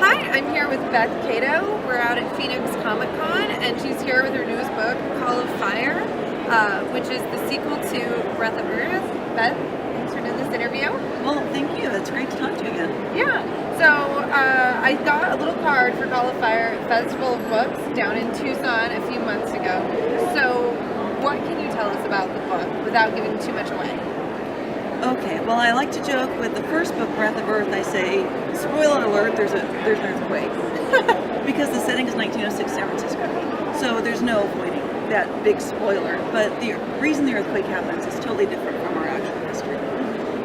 Hi, I'm here with Beth Cato. We're out at Phoenix Comicon, and she's here with her newest book, Call of Fire, which is the sequel to Breath of Earth. Beth, thanks for doing this interview. Well, thank you. It's great to talk to you again. Yeah. So I got a little card for Call of Fire at Festival of Books down in Tucson a few months ago. So what can you tell us about the book without giving too much away? Okay, well, I like to joke with the first book, Breath of Earth, I say, spoiler alert, there's an earthquake. Because the setting is 1906 San Francisco. So there's no avoiding that big spoiler. But the reason the earthquake happens is totally different from our actual history.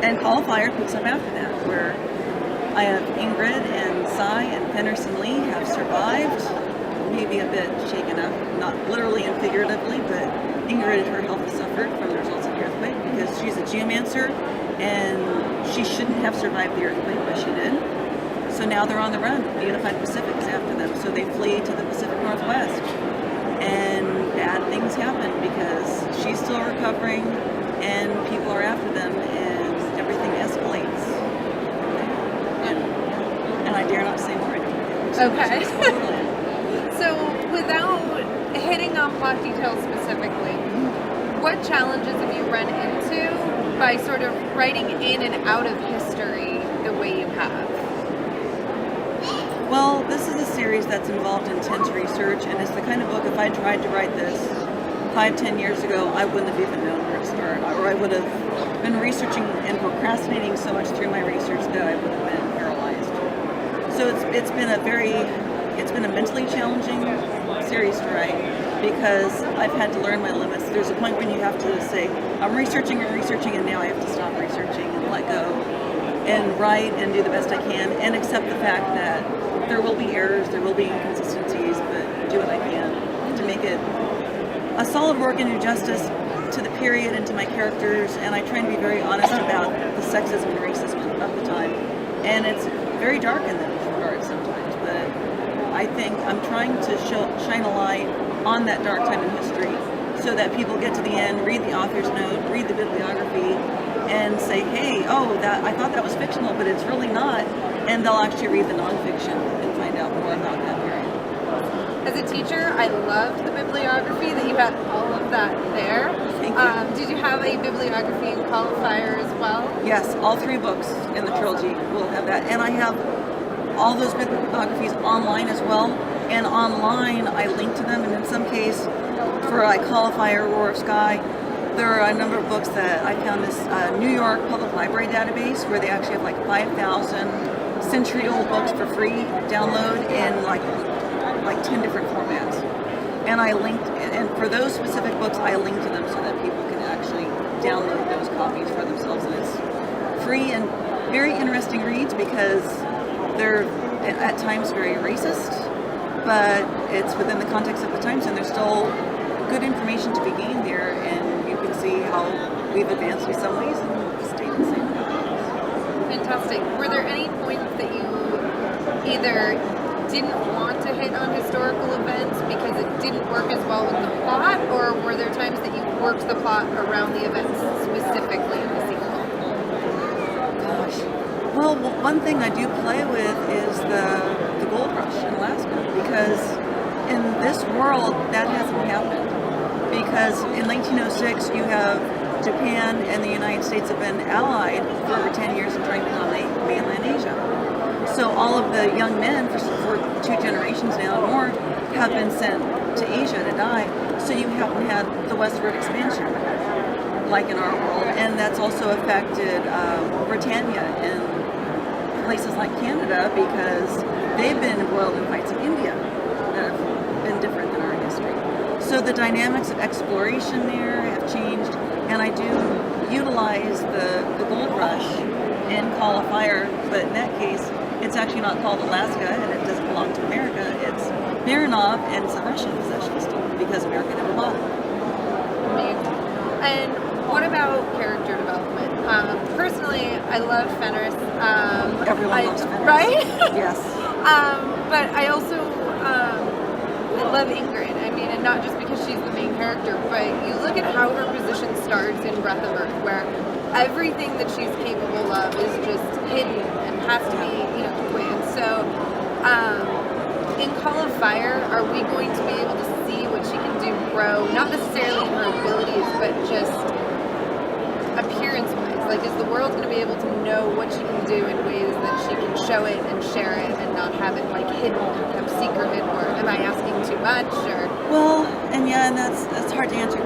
And Call of Fire picks up after that, where I have Ingrid and Cy and Fenris and Lee have survived, maybe a bit shaken up, not literally and figuratively, but Ingrid, her health has suffered from the results of the earthquake because she's a geomancer and she shouldn't have survived the earthquake, but she did. So now they're on the run. The Unified Pacific is after them, so they flee to the Pacific Northwest. And bad things happen because she's still recovering and people are after them and everything escalates. And I dare not say more. Okay. So without hitting on plot details specifically, what challenges have you run into by sort of writing in and out of history the way you have? Well, this is a series that's involved intense research, and it's the kind of book, if I tried to write this 5-10 years ago, I wouldn't have even known where to start, or I would have been researching and procrastinating so much through my research that I would have been paralyzed. So it's been a mentally challenging series to write because I've had to learn my limits. There's a point when you have to say, I'm researching, and now I have to stop researching and let go and write and do the best I can and accept the fact that there will be errors, there will be inconsistencies, but do what I can to make it a solid work and do justice to the period and to my characters, and I try to be very honest about the sexism and racism of the time. And it's very dark in those regards sometimes, but I think I'm trying to shine a light on that dark time in history so that people get to the end, read the author's note, read the bibliography, and say, hey, I thought that was fictional, but it's really not. And they'll actually read the nonfiction and find out more about that period. As a teacher, I loved the bibliography, that you had all of that there. Thank you. Did you have a bibliography in Call of Fire as well? Yes, all 3 books in the trilogy will have that. And I have all those bibliographies online as well. And online, I link to them. And in some case, for Call of Fire, Roar of Sky, there are a number of books that I found this New York Public Library database where they actually have like 5,000 century-old books for free download in like 10 different formats. And I linked, and for those specific books, I linked to them so that people can actually download those copies for themselves. And it's free and very interesting reads because they're at times very racist, but it's within the context of the times, and there's still good information to be gained there, and you can see how we've advanced in some ways and stayed the same. Fantastic. Were there any points that you either didn't want to hit on historical events because it didn't work as well with the plot, or were there times that you worked the plot around the events specifically in the sequel? Gosh. Well, one thing I do play with is the gold rush in Alaska, because in this world that hasn't happened. Because in 1906 you have Japan and the United States have been allied for over 10 years in trying to dominate mainland Asia. So all of the young men for 2 generations now and more have been sent to Asia to die. So you haven't had the westward expansion like in our world, and that's also affected Britannia and places like Canada because they've been embroiled in fights in India that have been different than our history. So the dynamics of exploration there have changed, and I do utilize the gold rush in Call of Fire, but in that case, it's actually not called Alaska, and it doesn't belong to America. It's Marinov, and it's a Russian possession still, because America never bought it. Amazing. And what about character development? Personally, I love Fenris. Everyone loves Fenris. Right? Yes. But I also I love Ingrid. I mean, and not just because she's the main character, but you look at how her position starts in Breath of Earth, where everything that she's capable of is just hidden and has to be, planned. So In Call of Fire, are we going to be able to see what she can do grow? Not necessarily in her abilities, but just appearance-wise. Like, is the world going to be able to know what she can do in ways that she can show it and share it and not have it like hidden and kept secret? Or am I asking too much? Or Well, and yeah, and that's hard to answer,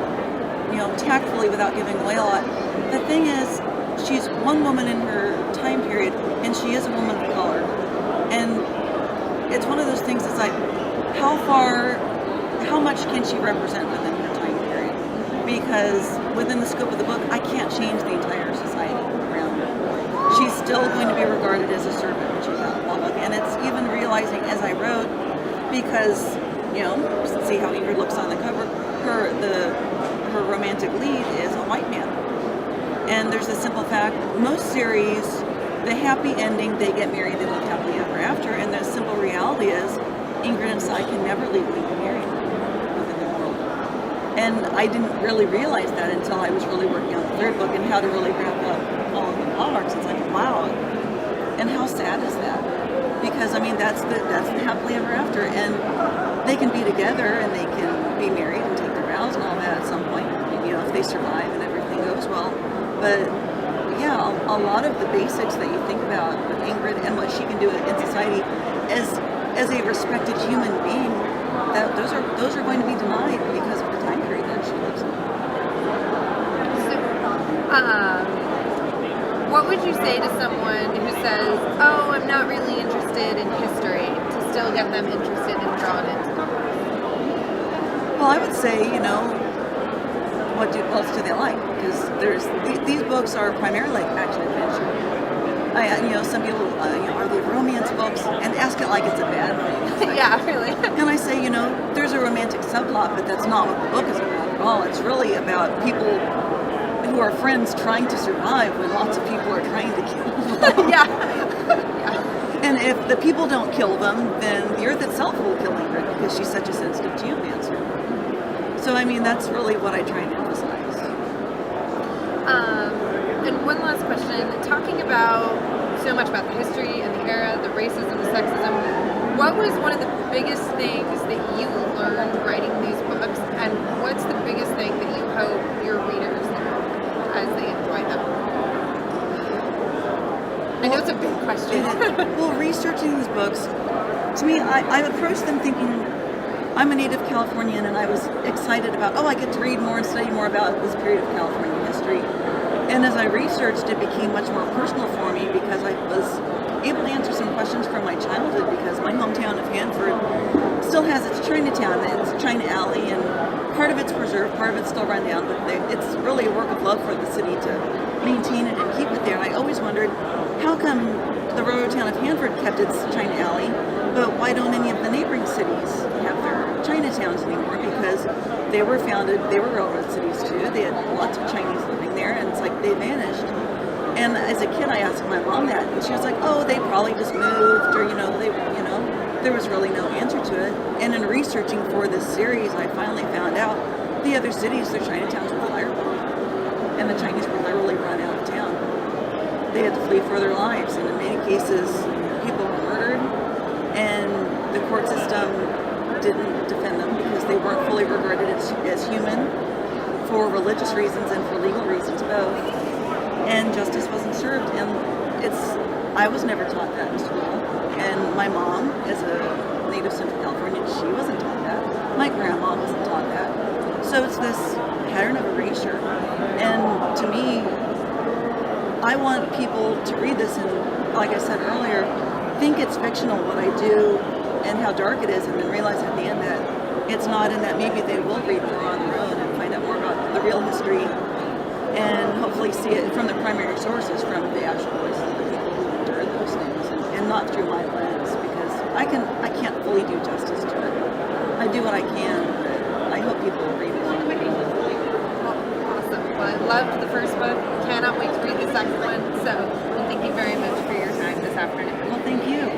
tactfully without giving away a lot. The thing is, she's one woman in her time period, and she is a woman of color. And it's one of those things that's like, how much can she represent within her time period? Because within the scope of the book, I can't change the entire society around her. She's still going to be regarded as a servant when she's out in public. And it's even realizing as I wrote, because, see how Ingrid looks on the cover, her romantic lead is a white man. And there's a simple fact, most series, the happy ending, they get married, they live happily ever after, and the simple reality is Ingrid and Cy can never legally be married within the world. And I didn't really realize that until I was really working on the third book and how to really wrap up all of the plot arcs. It's like, wow. And how sad is that? Because, that's the happily ever after. And they can be together and they can be married and take their vows and all that at some point, if they survive and everything goes well. But yeah, a lot of the basics that you think about with Ingrid and what she can do in society as a respected human being, that those are going to be denied because of the time period that she lives in. So, what would you say to someone who says, "Oh, I'm not really interested in history," to still get them interested and drawn into the book? Well, I would say, what else do they like? Because these books are primarily action adventure. Some people, are they romance books? And ask it like it's a bad thing. Yeah, really. And I say, there's a romantic subplot, but that's not what the book is about at all. It's really about people who are friends trying to survive when lots of people are trying to kill them. Yeah. And if the people don't kill them, then the earth itself will kill Ingrid because she's such a sensitive geomancer. So, that's really what I try and emphasize. And one last question. Talking about so much about the history and the era, the racism, the sexism, what was one of the biggest things that you learned writing these books? And what's the biggest thing that you hope your readers learn as they enjoy them? I know it's a big question. Well, researching these books, to me, I approached them thinking, I'm a native Californian, and I was excited about, I get to read more and study more about this period of California history. And as I researched, it became much more personal for me because I was able to answer some questions from my childhood, because my hometown of Hanford still has its Chinatown, it's China Alley, and part of it's preserved, part of it's still run down, but it's really a work of love for the city to maintain it and keep it there. And I always wondered, how come the railroad town of Hanford kept its China Alley, but why don't any of the neighboring cities have their Chinatowns anymore? Because they were railroad cities too. They had lots of Chinese living there, and it's like they vanished. And as a kid, I asked my mom that, and she was like, they probably just moved, or there was really no answer to it. And in researching for this series, I finally found out the other cities, their Chinatowns were firebombed, and the Chinese were literally run out of town. They had to flee for their lives, and in many cases, people were murdered, and the court system didn't defend them because they weren't fully regarded as human for religious reasons and for legal reasons both. And justice wasn't served, and I was never taught that in school. And my mom, as a native Central Californian, she wasn't taught that. My grandma wasn't taught that. So it's this pattern of erasure. And to me, I want people to read this and, like I said earlier, think it's fictional what I do and how dark it is, and then realize at the end that it's not, and that maybe they will read more on their own and find out more about the real history, and hopefully see it from the primary sources, from the actual voices of the people who endured those things, and not through my lens, because I can't fully do justice to it. I do what I can, but I hope people will read it. Awesome. Well, I loved the first book. Cannot wait to read the second one. So, thank you very much for your time this afternoon. Well, thank you.